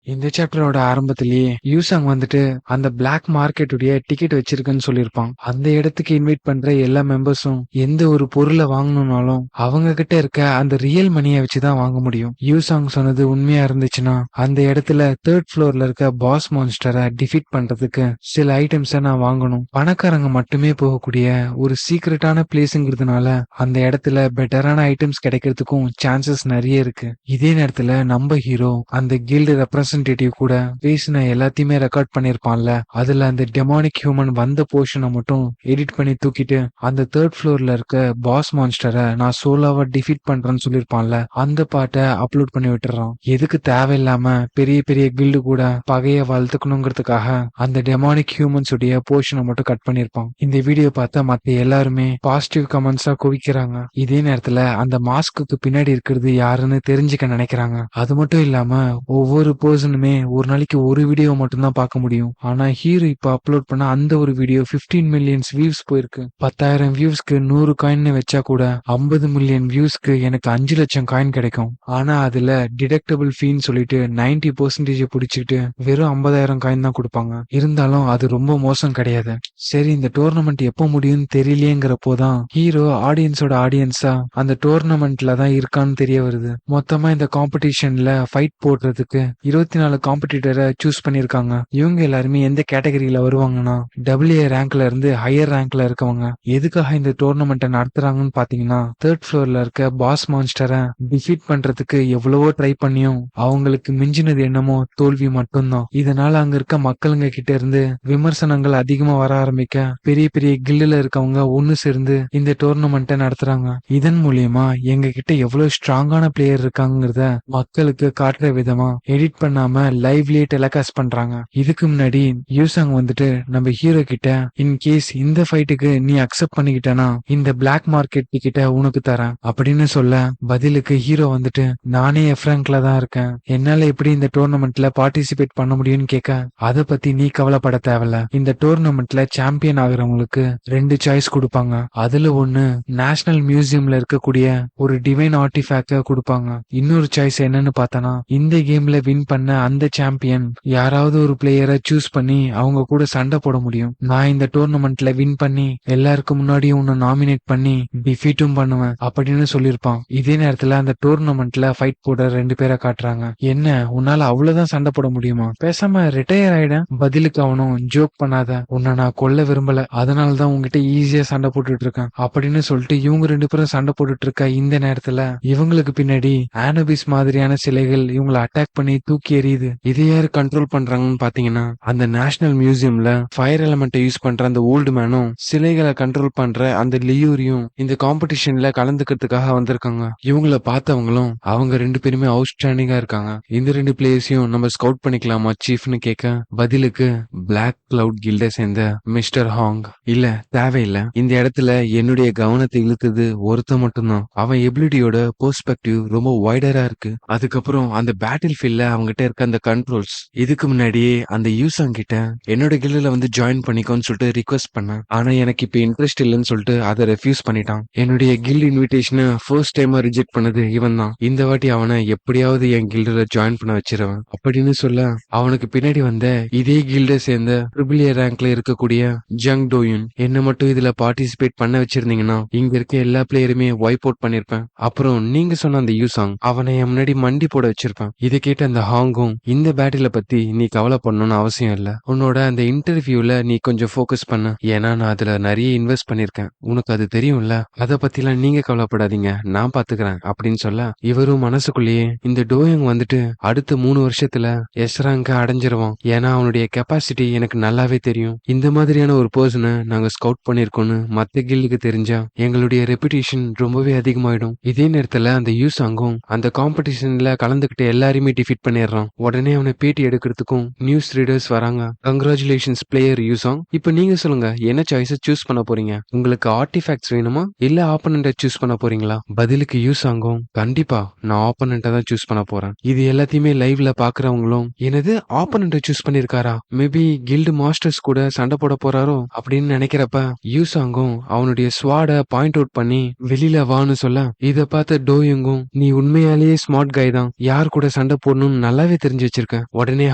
இந்த சாப்டரோட ஆரம்பத்திலேயே யூசாங் வந்துட்டு அந்த பிளாக் மார்க்கெட்டுடைய டிக்கெட் வச்சிருக்குன்னு சொல்லியிருப்பான். அந்த இடத்துக்கு இன்வைட் பண்ற எல்லா மெம்பர்ஸும் எந்த ஒரு பொருளை வாங்கணும்னாலும் அவங்க கிட்ட இருக்க அந்த ரியல் மணியை வச்சுதான் வாங்க முடியும். யூசாங் சொன்னது உண்மையா இருந்துச்சுன்னா அந்த இடத்துல தேர்ட் ஃப்ளோர்ல இருக்க பாஸ் மான்ஸ்டரை டிஃபீட் பண்றதுக்கு சில ஐட்டம்ஸை நான் வாங்கணும். பணக்காரங்க மட்டுமே போகக்கூடிய ஒரு சீக்ரெட்டான பிளேஸ்ங்கிறதுனால அந்த இடத்துல பெட்டரான ஐட்டம்ஸ் கிடைக்கிறதுக்கும் சான்சஸ் நிறைய இருக்கு. இதே நேரத்துல நம்ம ஹீரோ அந்த கில்டு ரெப்ரசன்டேட்டிவ் கூட பேசின எல்லாத்தையுமே ரெக்கார்ட் பண்ணிருப்பான்ல, அதுல அந்த டெமானிக் ஹியூமன் வந்த போர்ஷனை மட்டும் எடிட் பண்ணி தூக்கிட்டு அந்த தேர்ட் ஃப்ளோர்ல இருக்க பாஸ் மான்ஸ்டரை நான் சோலோவா டிஃபீட் பண்றேன்னு சொல்லிருப்பான்ல, அந்த பாட்டை அப்லோட் பண்ணி விட்டுறான். எதுக்கு தேவையில்லாம பெரிய பெரிய கில்டு கூட பகைய வளர்த்துக்கணுங்கிறதுக்காக அந்த டெமானிக் ஹியூமன்ஸ் உடைய போர்ஷனை மட்டும் கட் பண்ணிருப்பான். இந்த வீடியோ பார்த்தா மத்த எல்லாருமே பாசிட்டிவ் கமெண்ட்ஸா குவிக்கிறாங்க. இதே நேரத்துல அந்த மாஸ்க்கு பின்னாடி இருக்கிறது யாருன்னு தெரிஞ்சுக்க நினைக்கிறாங்க. அது மட்டும் இல்லாம ஒவ்வொரு பர்சனுமே ஒரு நாளைக்கு ஒரு வீடியோ மட்டும்தான் பார்க்க முடியும். ஆனா ஹீரோ இப்ப அப்லோட் பண்ண அந்த ஒரு வீடியோ 15 மில்லியன்ஸ் வியூஸ் போயிருக்கு. 10,000 வியூஸ்க்கு 100 காயின் வச்சா கூட 50 மில்லியன் வியூஸ்க்கு எனக்கு 5 லட்சம் காயின் கிடைக்கும். ஆனா அதுல டிடக்டபிள் ஃபீன்னு சொல்லிட்டு 90% பிடிச்சிட்டு வெறும் 50,000 காயின் தான் கொடுப்பாங்க. இருந்தாலும் அது ரொம்ப மோசம் கிடையாது. சரி, இந்த டோர்னமெண்ட் எப்போ முடியும்னு தெரியலையேங்கிறப்போதான் ஹீரோ ஆடியன்ஸா அந்த டோர்னமெண்ட்ல தான் இருக்கான்னு தெரிய வருது. மொத்தமா இந்த காம்படிஷன்ல ஃபைட் போடுறதுக்கு 24 காம்படிட்டரை சூஸ் பண்ணிருக்காங்க. இவங்க எல்லாருமே எந்த கேட்டகரியில வருவாங்கன்னா AA ரேங்க்ல இருந்து ஹையர் ரேங்க்ல இருக்கவங்க. எதுக்காக இந்த டோர்னமெண்ட்டை நடத்துறாங்கன்னு பாத்தீங்கன்னா தேர்ட் ஃப்ளோர்ல இருக்க பாஸ் மான்ஸ்டரை டிஃபீட் பண்றதுக்கு எவ்வளவோ ட்ரை பண்ணியும் அவங்களுக்கு மிஞ்சினது என்னமோ தோல்வி மட்டும்தான். இதனால அங்க இருக்க மக்களுங்க கிட்ட இருந்து விமர்சனங்கள் அதிகமா வர ஆரம்பிக்க பெரிய பெரிய கில்லுல இருக்கவங்க ஒன்னு சேர்ந்து இந்த டோர்னமெண்ட்டை நடத்துறாங்க. இதன் மூலியமா எங்க கிட்ட எவ்வளவு ஸ்ட்ராங்கான பிளேயர் இருக்காங்கிறத மக்களுக்கு காட்டுற விதமா எடிட் பண்ணாம லைவ்லயே டெலிகாஸ்ட் பண்றாங்க. இதுக்கு முன்னாடி யூசாங் வந்துட்டு நம்ம ஹீரோ கிட்ட இன் கேஸ் இந்த ஃபைட்டுக்கு நீ அக்செப்ட் பண்ணிக்கிட்டனா இந்த பிளாக் மார்க்கெட் டிக்கெட்டை உனக்கு தரேன் அப்படின்னு சொல்ல, பதிலுக்கு ஹீரோ வந்துட்டு நானே எஃப்ராங்க்ல தான் இருக்கேன், என்னால எப்படி இந்த டோர்னமெண்ட்ல பார்ட்டிசிபேட் பண்ண முடியும்னு கேட்க, அதை பத்தி நீ கவலைப்பட தேவையில்ல, இந்த டோர்னமெண்ட்ல சாம்பியன் ஆகுறவங்களுக்கு 2 சாய்ஸ் கொடுப்பாங்க. அதுல ஒண்ணு நேஷனல் மியூசியம்ல இருக்கக்கூடிய ஒரு டிவைன் ஆர்டிஃபேக்ட கொடுப்பாங்க. இன்னொரு சாய்ஸ் என்னன்னு பார்த்தனா இந்த கேம்ல வின் பண்ண அந்த சாம்பியன் யாராவது ஒரு பிளேயரை சூஸ் பண்ணி அவங்க கூட சண்டை போட முடியும். நான் இந்த டோர்னமெண்ட்ல வின் பண்ணி எல்லாருக்கும் முன்னாடியும் உன்னை நாமினேட் பண்ணி டிஃபீட்டும் பண்ணுவேன் அப்படின்னு சொல்லியிருப்பான். இதே நேரத்துல அந்த டோர்னமெண்ட்ல ஃபைட் போட 2 பேரை காட்டுறாங்க. என்ன, உன்னால அவ்வளவுதான் சண்டை போட முடியுமா, பேசாம ரிட்டையர் ஆயிட. பதிலுக்கு அவனும் ஜோக் பண்ணாத, உன்னை நான் கொல்ல விரும்பல, அதனாலதான் உங்ககிட்ட ஈஸியா சண்டை போட்டுட்டு இருக்கேன் அப்படின்னு சொல்லிட்டு இவங்க 2 பேரும் சண்டை போட்டுட்டு இருக்க இந்த நேரத்துல இவங்களுக்கு பின்னாடி ஆனோபிஸ் மாதிரியான சிலைகள் இவங்களை அட்டாக் பண்ணி தூக்கி எறியுது. இதை யாரு கண்ட்ரோல் பண்றாங்கன்னு பாத்தீங்கன்னா அந்த நேஷனல் மியூசியம்ல ஃபயர் எலமெண்ட்டை யூஸ் பண்ற அந்த ஓல்டு மேனும் சிலைகளை கண்ட்ரோல் பண்ற அந்த லியூரியும் இந்த காம்படிஷன்ல கலந்துக்கிறதுக்காக வந்திருக்காங்க. இவங்கள பார்த்தவங்களும் அவங்க 2 பேருமே அவுட்ஸ்டாண்டிங்கா இருக்காங்க. இந்த 2 பிளேயர்ஸையும் நம்ம ஸ்கவுட் பண்ணிக்கலாமா சீஃப்னு கேட்க, பதிலுக்கு பிளாக் கிளவுட் கில்ட சேர்ந்த மிஸ்டர் ஹாங், இல்ல தேவையில்ல, இந்த இடத்துல என்னுடைய கவனத்தை இழுத்தது ஒருத்த மட்டும்தான், அவன் எபிலிட்டியோட பெர்ஸ்பெக்டிவ் ரொம்ப வைடரா இருக்கு. அதுக்கப்புறம் அந்த பேட்டில் ஃபீல்ட்ல அவங்ககிட்ட இருக்க அந்த கண்ட்ரோல்ஸ், இதுக்கு முன்னாடியே அந்த யூசாங் கிட்ட என்னோட கில்டுல வந்து ஜாயின் பண்ணிக்கோன்னு சொல்லிட்டு ரிக்வெஸ்ட் பண்ணேன். ஆனா எனக்கு இப்ப இன்ட்ரெஸ்ட் இல்லைன்னு சொல்லிட்டு அதை ரெஃப்யூஸ் பண்ணிட்டான். என்னுடைய கில்டு இன்விடேஷனை ஃபர்ஸ்ட் டைமா ரிஜெக்ட் பண்ணது இவன் தான். இந்த வாட்டி அவனை எப்படியாவது என் கில்டுல ஜாயின் பண்ண வச்சிருவேன் அப்படின்னு சொல்ல, அவனுக்கு பின்னாடி வந்த இதே கில்ட சேர்ந்த ட்ரிபிள் ஏ ரேங்க்ல இருக்கக்கூடிய ஜங் டோயுன், என்ன மட்டும் இதுல பார்ட்டிசிபேட் பண்ண வச்சிருந்தீங்கன்னா இங்க இருக்க எல்லா பிளேயருமே வைப் அவுட் பண்ணிருப்பேன். அப்புறம் நீங்க சொன்ன அந்த யூசாங், அவனை என் முன்னாடி மண்டி போட வச்சிருப்பேன். இதை கேட்ட அந்த ஹாங்கும், இந்த பேட்டில பத்தி நீ கவலை பண்ணணும்னு அவசியம் இல்ல, உன்னோட அந்த இன்டர்வியூல நீ கொஞ்சம் ஃபோக்கஸ் பண்ண, ஏன்னா நான் அதுல நிறைய இன்வெஸ்ட் பண்ணிருக்கேன், உனக்கு அது தெரியும்ல, அதை பத்திலாம் நீங்க கவலைப்படாதீங்க, நான் பாத்துக்கிறேன் அப்படின்னு சொல்ல, இவரும் மனசுக்குள்ளேயே இந்த டோயங் வந்துட்டு அடுத்த 3 வருஷத்துல எஸ் ரேங்க அடைஞ்சிருவான், ஏன்னா அவனுடைய கெப்பாசிட்டி எனக்கு நல்லாவே தெரியும், இந்த மாதிரியான ஒரு பர்சனை நாங்க ஸ்கவுட் பண்ணிருக்கோம்னு மத்த கில்டுக்கு தெரிஞ்சா எங்களுடைய ரெப்புடேஷன் ரொம்பவே அதிகமாயிடும். இதே நேரத்துல அந்த யூசாங்கும் அந்த காம்படிஷன்ல கலந்துகிட்டு எல்லாரையுமே டிஃபீட் பண்ணிடுறான். உடனே அவனை பேட்டி எடுக்கிறதுக்கும் நியூஸ் ரீடர்ஸ் வராங்க. கங்க்ராச்சுலேஷன்ஸ் பிளேயர் யூசாங், இப்ப நீங்க சொல்லுங்க என்ன சாய்ஸை சூஸ் பண்ண போறீங்க, உங்களுக்கு ஆர்டிஃபேக்ட்ஸ் வேணுமா இல்ல ஆப்போனண்ட்டை சூஸ் பண்ண போறீங்களா? பதிலுக்கு யூசாங்கும், கண்டிப்பா நான் ஆப்போனண்ட்டை தான் சூஸ் பண்ண போறேன். இது எல்லாத்தையுமே லைவ்ல பாக்குறவங்களும், எனது ஆப்போனண்ட்டை சூஸ் பண்ணிருக்காரா, மேபி கில்டு மாஸ்டர்ஸ் கூட சண்டை போட போறாரோ அப்படின்னு நினைக்கிறப்ப யூசாங்கும் அவனுடைய ஸ்வாட பாயிண்ட் அவுட் பண்ணி வெளியில வான்னு சொல்ல, இத பார்த்த டோயுங்கும், நீ உண்மையாலேயே ஸ்மார்ட் கை தான், யார் கூட சண்டை போடணும்னு நல்லாவே நல்லாவே தெரிஞ்சு வச்சிருக்க. உடனே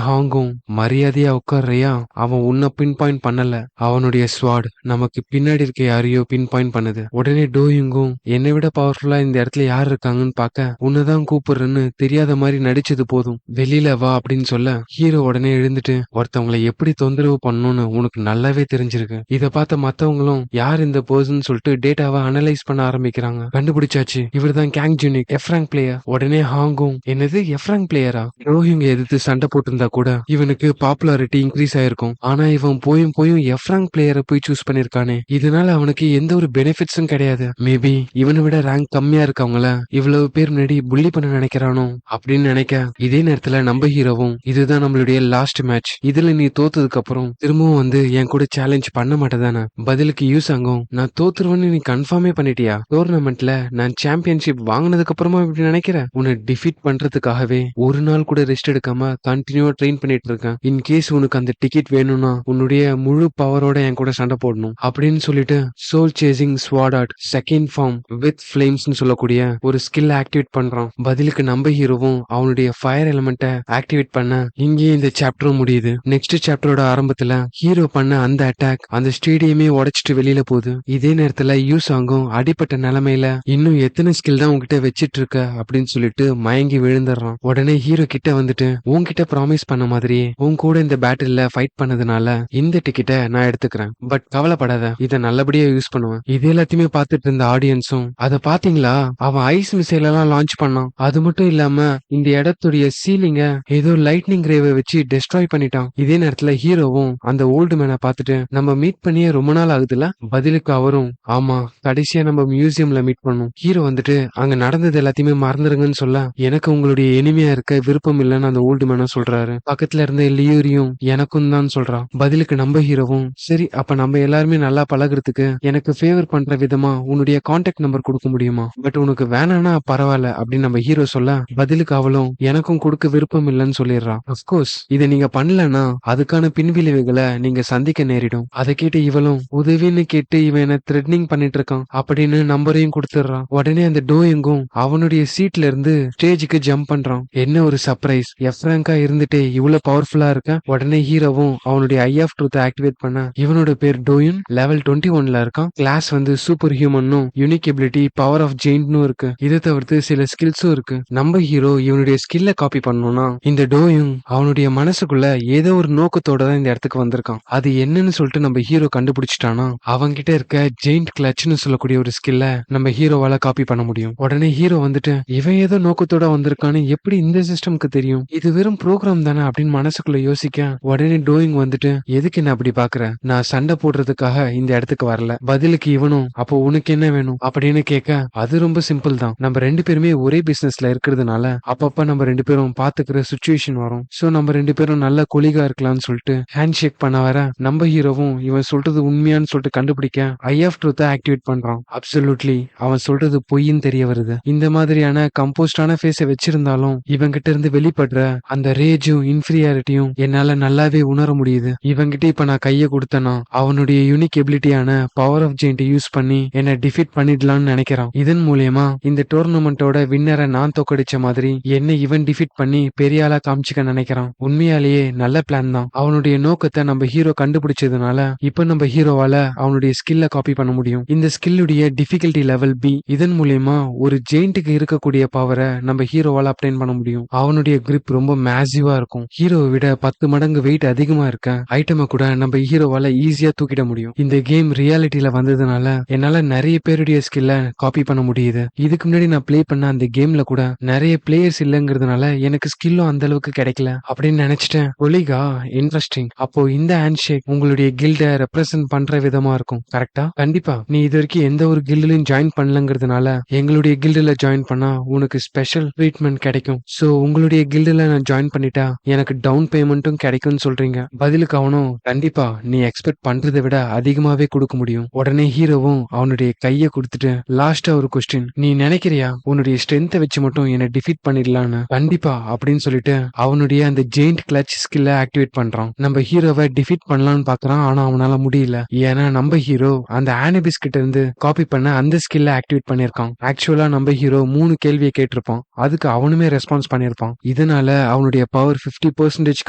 ஹாங்கும் மரியாதையா உட்கார்றியா, அவன் உன்னை பின் பாயிண்ட் பண்ணல, அவனுடைய ஸ்வாட் நமக்கு பின்னாடி இருக்க யாரையோ பின் பாயிண்ட் பண்ணுது. உடனே டோயுங்கும் என்னை விட பவர்ஃபுல்லா இந்த இடத்துல யார் இருக்காங்கன்னு பார்க்க உன்னதான் கூப்பிடுறேன்னு தெரியாத மாதிரி நடிச்சது போதும், வெளியில வா அப்படின்னு சொல்ல ஹீரோ உடனே எழுந்துட்டு ஒருத்தவங்களை எப்படி தொந்தரவு பண்ணணும்னு உனக்கு நல்லாவே தெரிஞ்சிருக்கு. இத பார்த்த மத்தவங்களும் யார் இந்த பர்சன் சொல்லிட்டு டேட்டாவை அனலைஸ் பண்ண ஆரம்பிக்கிறாங்க. கண்டுபிடிச்சாச்சு, இவர்தான் கேங் ஜூனிக் எஃப்ராங்க் பிளேயர். உடனே ஹாங்கும் என்னது எஃப்ராங்க் பிளேயரா, ரோஹிங்க எதிர்த்து சண்டை போட்டிருந்தா கூட இவனுக்கு பாப்புலாரிட்டி இன்க்ரீஸ் ஆயிருக்கும். ஆனா இவன் போயும் போயும் எஃப்ராங்க் பிளேயரை போய் சூஸ் பண்ணிருக்கானே, இதனால அவனுக்கு எந்த ஒரு பெனிஃபிட்ஸும் கிடையாது. மேபி இவனை விட ரேங்க் கம்மியா இருக்கவங்கள இவ்வளவு பேர் முன்னாடி புள்ளி பண்ண நினைக்கிறானோ அப்படின்னு நினைக்க, இதே நேரத்துல நம்ம ஹீரோவும் இதுதான் நம்மளுடைய லாஸ்ட் மேட்ச், இதுல நீ தோத்ததுக்கு அப்புறம் திரும்பவும் வந்து என் கூட சேலஞ்ச் பண்ண மாட்டேதானே. பதிலுக்கு யூசாங்கும் நான் தோத்துருவேன்னு நீ கன்ஃபார்மே பண்ணிட்டியா, டோர்னமெண்ட்ல நான் சாம்பியன்ஷிப் வாங்கினதுக்கு அப்புறமா இப்படி நினைக்கிற, உன்னை டிஃபீட் பண்றதுக்காகவே ஒரு நாள் கூட ரெஸ்ட் எடுக்காம கண்டினியூவா ட்ரெயின் பண்ணிட்டு இருக்கேன். இன் கேஸ் உனக்கு அந்த டிக்கெட் வேணும்னா உன்னுடைய முழு பவரோட என் கூட சண்டை போடணும் அப்படின்னு சொல்லிட்டு soul chasing sword art second form with flames சொல்லக்கூடிய ஒரு ஸ்கில் ஆக்டிவேட் பண்றான். பதிலுக்கு நம்ம ஹீரோவும் அவனுடைய ஃபயர் எலிமெண்ட்டை ஆக்டிவேட் பண்ண இங்கேயே இந்த சாப்டரும் முடியுது. நெக்ஸ்ட் சாப்டரோட ஆரம்பத்துல ஹீரோ பண்ண அந்த அட்டாக் அந்த ஸ்டேடியமே உடைச்சிட்டு வெளியில போகுது. இதே நேரத்துல யூசாங்கும் அடிப்பட்ட நிலைமையில இன்னும் எத்தனை ஸ்கில் தான் உங்ககிட்ட வச்சிட்டு இருக்க அப்படின்னு சொல்லிட்டு மயங்கி விழுந்துடுறான். உடனே ஹீரோ கிட்ட வந்துட்டு உன்கிட்ட ப்ராமிஸ் பண்ண மாதிரியே உன் கூட இந்த பேட்டில்ல ஃபைட் பண்ணதுனால இந்த டிக்கெட்டை நான் எடுத்துக்கிறேன், பட் கவலைப்படாத, இதை நல்லபடியா யூஸ் பண்ணுவேன். இது எல்லாத்தையுமே பார்த்துட்டு இருந்த ஆடியன்ஸும் அதை பாத்தீங்களா, அவன் ஐஸ் மிசைல் எல்லாம் லான்ச் பண்ணான், அது மட்டும் இல்லாம இந்த இடத்துடைய சீலிங்க ஏதோ லைட்னிங் ரேவை வச்சு டெஸ்ட்ராய் பண்ணிட்டான். இதே நேரத்துல ஹீரோவும் அந்த ஓல்டு மேனை பார்த்துட்டு நம்ம மீட் பண்ணியே ரொம்ப நாள் ஆகுதுல, பதிலுக்கு அவரும் ஆமா கடைசியா நம்ம மியூசியம்ல மீட் பண்ணோம். ஹீரோ வந்துட்டு அங்க நடந்தது எல்லாத்தையுமே மறந்துருங்கன்னு சொல்ல எனக்கு உங்களுடைய எனிமையா இருக்க விருப்பம் இல்லைன்னு அந்த ஓல்டு மேனை சொல்றாரு. பக்கத்துல இருந்த லியூரியும் எனக்கும் தான் சொல்றான். பதிலுக்கு நம்ம ஹீரோவும் சரி அப்ப நம்ம எல்லாருமே நல்லா பழகுறதுக்கு எனக்கு ஃபேவர் பண்ற விதமா உன்னுடைய கான்டாக்ட் நம்பர் கொடுக்க முடியுமா, பட் உனக்கு வேணானா பரவாயில்ல அப்படின்னு நம்ம ஹீரோ சொல்ல பதிலுக்கு அவளும் எனக்கும் கொடுக்க விருப்பம் இல்லைன்னு சொல்லிடுறான். அப்கோர்ஸ் இதை நீங்க பண்ணலன்னா அதுக்கான பின்விளைவுகளை நீங்க சந்திக்க நேரிடும். அதை கேட்டு இவளும் உதவின்னு கேட்டு இவன் என்ன த்ரெட்னிங் பண்ணிட்டு இருக்கான் அப்படின்னு நம்பரையும் கொடுத்துடுறான். உடனே அந்த டோயிங்கும் அவனுடைய சீட்ல இருந்து ஸ்டேஜுக்கு ஜம்ப் பண்றான். என்ன ஒரு சர்ப்ரைஸ், எஃப்ராங்கா இருந்துட்டே இவ்வளவு பவர்ஃபுல்லா இருக்க. உடனே ஹீரோவும் அவனுடைய ஐ ஆஃப் ட்ரூத் ஆக்டிவேட் பண்ண இவனோட பேர் டோயின், லெவல் 21ல இருக்கான். கிளாஸ் வந்து சூப்பர் ஹியூமனும் யூனிக் எபிலிட்டி பவர் ஆஃப் ஜெயின்ட்னும் இருக்கு. இதை தவிர்த்து சில ஸ்கில்ஸும் இருக்கு. நம்ம ஹீரோ இவனுடைய ஸ்கில்ல காப்பி பண்ணணும்னா இந்த டோயும் அவனுடைய மனசுக்குள்ள ஏதோ ஒரு நோக்கத்தோட தான் இந்த இடத்துக்கு வந்திருக்கான். அது என்னன்னு சொல்லிட்டு நம்ம ஹீரோ கண்டுபிடிச்சிட்டானா அவன்கிட்ட இருக்க ஜெயிண்ட் கிளட்ச்னு சொல்லக்கூடிய ஒரு ஸ்கில்ல நம்ம ஹீரோவால காப்பி பண்ண முடியும். உடனே ஹீரோ வந்துட்டு இவன் ஏதோ நோக்கத்தோட வந்திருக்கான்னு எப்படி இந்த சிஸ்டம்க்கு தெரியும், இது வெறும் ப்ரோக்ராம் தானே அப்படின்னு மனசுக்குள்ள யோசிக்க உடனே டோயிங் வந்துட்டு எதுக்கு என்ன அப்படி பாக்குற, நான் சண்டை போடுறதுக்காக இந்த இடத்துக்கு வரல. பதிலுக்கு இவனும் அப்போ உனக்கு என்ன வேணும் அப்படின்னு கேட்க அது ரொம்ப சிம்பிள் தான், நம்ம ரெண்டு பேருமே ஒரே பிசினஸ்ல இருக்கிறதுனால அப்பப்ப நம்ம ரெண்டு பேரும் பாத்துக்கிற சுச்சுவேஷன் வரும், சோ நம்ம ரெண்டு பேரும் நல்ல கொலிகா இருக்கலாம்னு சொல்லிட்டு ஹேண்ட் ஷேக் பண்ண வர நம்ம ஹீரோவும் இவன் சொல்றது உண்மையான்னு சொல்லிட்டு கண்டுபிடிக்க ஐ ஆஃப் ட்ரூத் ஆக்டிவேட் பண்றான். அப்சல்யூட்லி அவன் சொல்றது பொய்ன்னு தெரிய வருது. இந்த மாதிரியான கம்போஸ்டான ஃபேஸை வச்சிருந்தாலும் இவங்கிட்ட இருந்து வெளிப்படுற அந்த ரேஜும் இன்ஃபீரியாரிட்டியும் என்னால நல்லாவே உணர முடியுது. இவங்கிட்ட இப்ப நான் கைய கொடுத்தனா அவனுடைய யூனிக் எபிலிட்டியான பவர் ஆஃப் ஜெயிண்ட் யூஸ் பண்ணி என்ன டிஃபீட் பண்ணிடலாம்னு நினைக்கிறான். இதன் மூலியமா இந்த டோர்னமெண்டோட வின்னரை நான் தோக்கடிச்ச மாதிரி என்ன இவன் டிஃபீட் பண்ணி பெரிய ஆளா காமிச்சிக்க நினைக்கிறான். உண்மையாலேயே நல்ல பிளான் தான். அவனுடைய நோக்கத்தை நம்ம ஹீரோ கண்டுபிடிச்சதுனால இப்ப நம்ம ஹீரோவால அவனுடைய ஸ்கில்ல காப்பி பண்ண முடியும். இந்த ஸ்கில்லுடைய டிஃபிகல்டி லெவல் பி. இதன் மூலியமா ஒரு ஜெயிண்ட்டுக்கு இருக்கக்கூடிய பவரை நம்ம ஹீரோவால அப்டைன் பண்ண முடியும். அவனுடைய கிரிப் ரொம்ப மேசிவா இருக்கும். ஹீரோவை விட 10 மடங்கு வெயிட் அதிகமா இருக்க ஐட்டமை கூட நம்ம ஹீரோவால ஈஸியா தூக்கிட முடியும். இந்த கேம் ரியாலிட்டியில வந்ததுனால என்னால நிறைய பேருடைய ஸ்கில்ல காப்பி பண்ண முடியுது. இதுக்கு முன்னாடி நான் பிளே பண்ண அந்த கேம்ல கூட நிறைய பிளேயர்ஸ் இல்லங்கிறதுனால எனக்கு ஸ்கில்லும் அந்த அளவுக்கு கிடைக்கல அப்படின்னு நினைச்சிட்டேன். ஒலிகா இன்ட்ரெஸ்டிங். அப்போ இந்த ஹேண்ட் ஷேக் உங்களுடைய கில்ட ரெப்ரசென்ட் பண்ற விதமா இருக்கும் கரெக்டா? கண்டிப்பா நீ இது வரைக்கும் எந்த ஒரு கில்டுலயும் ஜாயின் பண்ணலங்கிறதுனால எங்களுடைய கில்டுல ஜாயின் பண்ணா உனக்கு ஸ்பெஷல் ட்ரீட்மெண்ட் கிடைக்கும். சோ உங்களுடைய கில்டுல நான் ஜாயின் பண்ணிட்டா எனக்கு டவுன் பேமெண்ட்டும் கிடைக்கும்னு சொல்றீங்க. பதிலுக்கு அவனும் கண்டிப்பா நீ எக்ஸ்பெக்ட் பண்றதை விட அதிகமாவே கொடுக்க முடியும். உடனே ஹீரோவும் அவனுடைய கைய கொடுத்துட்டு லாஸ்டா ஒரு கொஸ்டின், நீ நினைக்கிறியா உன்னுடைய ஸ்ட்ரென்த்தை வச்சு மட்டும் என்ன டிஃபீட் பண்ணிடலான்னு? கண்டிப்பா அப்படின்னு சொல்லிட்டு அவனுடைய அந்த ஜெயிண்ட் கிளட்ச் ஸ்கில்ல ஆக்டிவேட் பண்றான். நம்ம ஹீரோவை டிஃபீட் பண்ணலாம்னு பாக்குறான். ஆனா அவனால முடியல. ஏன்னா நம்ம ஹீரோ அந்த ஆனிபிஸ் கிட்ட இருந்து காப்பி பண்ண அந்த ஸ்கில்ல ஆக்டிவேட் பண்ணிருக்கான். ஆக்சுவலா நம்ம ஹீரோ 3 கேள்வியை கேட்டிருப்பான். அதுக்கு அவனுமே ரெஸ்பான்ஸ் பண்ணிருப்பான். இதன் இதனால அவனுடைய பவர் 50%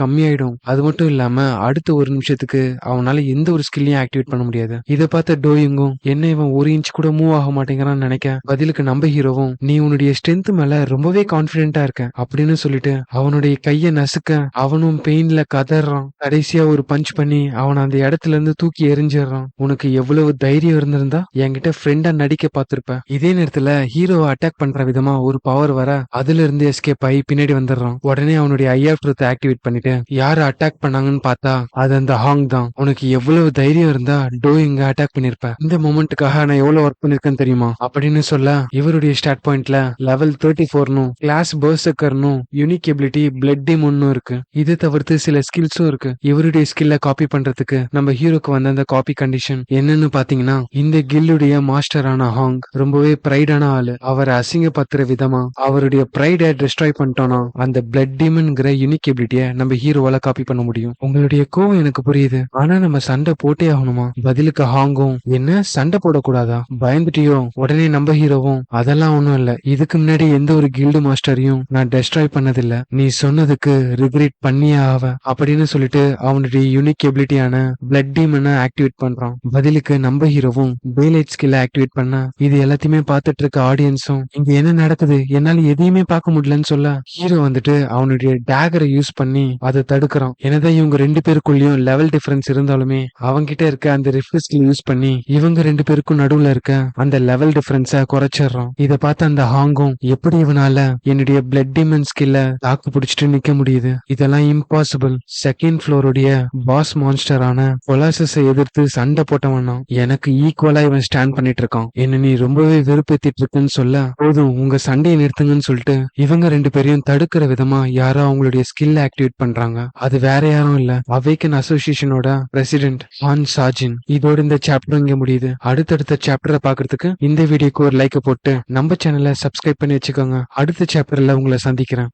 கம்மியாயிடும். அது மட்டும் இல்லாம அடுத்த ஒரு நிமிஷத்துக்கு அவனால எந்த ஒரு ஸ்கில்லையும் ஆக்டிவேட் பண்ண முடியாது. இதை பார்த்த டோயிங்கும் என்ன இவன் ஒரு இன்ச் கூட மூவ் ஆக மாட்டேங்கிறான்னு நினைக்க, பதிலுக்கு நம்ம ஹீரோவும் நீ உன்னுடைய ஸ்ட்ரென்த் மேல ரொம்பவே கான்பிடென்டா இருக்க அப்படின்னு சொல்லிட்டு அவனுடைய கைய நசுக்க அவனும் பெயின்ல கதறான். கடைசியா ஒரு பஞ்ச் பண்ணி அவனை அந்த இடத்துல இருந்து தூக்கி எரிஞ்சிடறான். உனக்கு எவ்வளவு தைரியம் இருந்திருந்தா என்கிட்ட ஃப்ரெண்டா நடிக்க பார்த்திருப்ப. இதே நேரத்துல ஹீரோவை அட்டாக் பண்ற விதமா ஒரு பவர் வர அதுல இருந்து எஸ்கேப் ஆகி பின்னாடி வந்துடுறான். உடனே அவனுடைய ஐ ஆஃப் ட்ரூத் ஆக்டிவேட் பண்ணிட்டு யாரு அட்டாக் பண்ணாங்கன்னு பார்த்தா அது அந்த ஹாங் தான். உனக்கு எவ்வளவு தைரியம் இருந்தா டோயிங்க அட்டாக் பண்ணிருப்ப. இந்த மொமெண்ட்டுக்காக நான் எவ்வளவு ஒர்க் பண்ணிருக்கேன்னு தெரியுமா அப்படின்னு சொல்ல, இவருடைய ஸ்டார்ட் பாயிண்ட்ல லெவல் 34 கிளாஸ் பர்சக்கர்னும் யூனிக் எபிலிட்டி பிளட் டீமன் இருக்கு. இது தவிர்த்து சில ஸ்கில்ஸும் இருக்கு. இவருடைய ஸ்கில்ல காப்பி பண்றதுக்கு நம்ம ஹீரோக்கு வந்த அந்த காப்பி கண்டிஷன் என்னன்னு பாத்தீங்கன்னா, இந்த கில்லுடைய மாஸ்டரான ஹாங் ரொம்பவே பிரைடான ஆளு. அவரை அசிங்கப்படுத்துற விதமா அவருடைய பிரைட டிஸ்ட்ராய் பண்ணிட்டோம்னா அந்த பிளட் டீமன்ங்கிற யூனிக் எபிலிட்டிய நம்ம ஹீரோவால காப்பி பண்ண முடியும். உங்களுடைய கோவம் எனக்கு புரியுது, ஆனா நம்ம சண்டை போட்டே ஆகணுமா? பதிலுக்கு ஹாங்கும் என்ன சண்டை போடக்கூடாதா பயந்துட்டியோ? உடனே நம்ம ஹீரோவும் அதெல்லாம் ஒண்ணும் இல்ல, இதுக்கு முன்னாடி எந்த ஒரு கில்டு மாஸ்டரையும் நான் டெஸ்ட்ராய் பண்ணதில்ல, நீ சொன்னதுக்கு ரிக்ரெட் பண்ணியே ஆவ அப்படின்னு சொல்லிட்டு அவனுடைய யூனிக் எபிலிட்டியான பிளட் டீமனை ஆக்டிவேட் பண்றான். பதிலுக்கு நம்ம ஹீரோவும் பேலைட் ஸ்கில்ல ஆக்டிவேட் பண்ண இது எல்லாத்தையுமே பார்த்துட்டு இருக்க ஆடியன்ஸும் இங்க என்ன நடக்குது என்னால எதையுமே பார்க்க முடியலன்னு சொல்ல, ஹீரோ வந்துட்டு அவனுடைய டேகரை யூஸ் பண்ணி அதை தடுக்கிறான். என்னதான் இவங்க ரெண்டு பேருக்குள்ளயும் லெவல் டிஃபரன்ஸ் இருந்தாலுமே அவங்கிட்ட இருக்க அந்த ரிஃப்ட் ஸ்கில் யூஸ் பண்ணி இவங்க ரெண்டு பேருக்கும் நடுவுல இருக்க அந்த லெவல் டிஃபரன்ஸ குறைச்சிடுறான். இதை பார்த்த அந்த ஹாங்கும் எப்படி இவனால என்னுடைய பிளட் டீமன் ஸ்கில்ல தாக்கு பிடிச்சிட்டு நிக்க முடியுது, இதெல்லாம் இம்பாசிபிள். செகண்ட் ஃப்ளோருடைய பாஸ் மான்ஸ்டரான கொலாசஸை எதிர்த்து சண்டை போட்டவனா எனக்கு ஈக்குவலா இவன் ஸ்டாண்ட் பண்ணிட்டு இருக்கான், என்ன நீ ரொம்பவே வெறுப்பேத்திட்டு இருக்குன்னு சொல்ல, போதும் உங்க சண்டையை நிறுத்துங்கன்னு சொல்லிட்டு இவங்க ரெண்டு பேரையும் தடுக்கிற விதமா யாரோ அவங்களுடைய ஸ்கில் ஆக்டிவேட் பண்றாங்க. அது வேற யாரும் இல்ல, அவேக்கன் அசோசியேஷனோட பிரசிடென்ட் ஹான் சாஜின். இதோட இந்த சாப்டர் இங்க முடியுது. அடுத்தடுத்த சாப்டரை பாக்குறதுக்கு இந்த வீடியோக்கு ஒரு லைக் போட்டு நம்ம சேனலை சப்ஸ்கிரைப் பண்ணி வச்சுக்கோங்க. அடுத்த சாப்டர்ல உங்களை சந்திக்கிறேன்.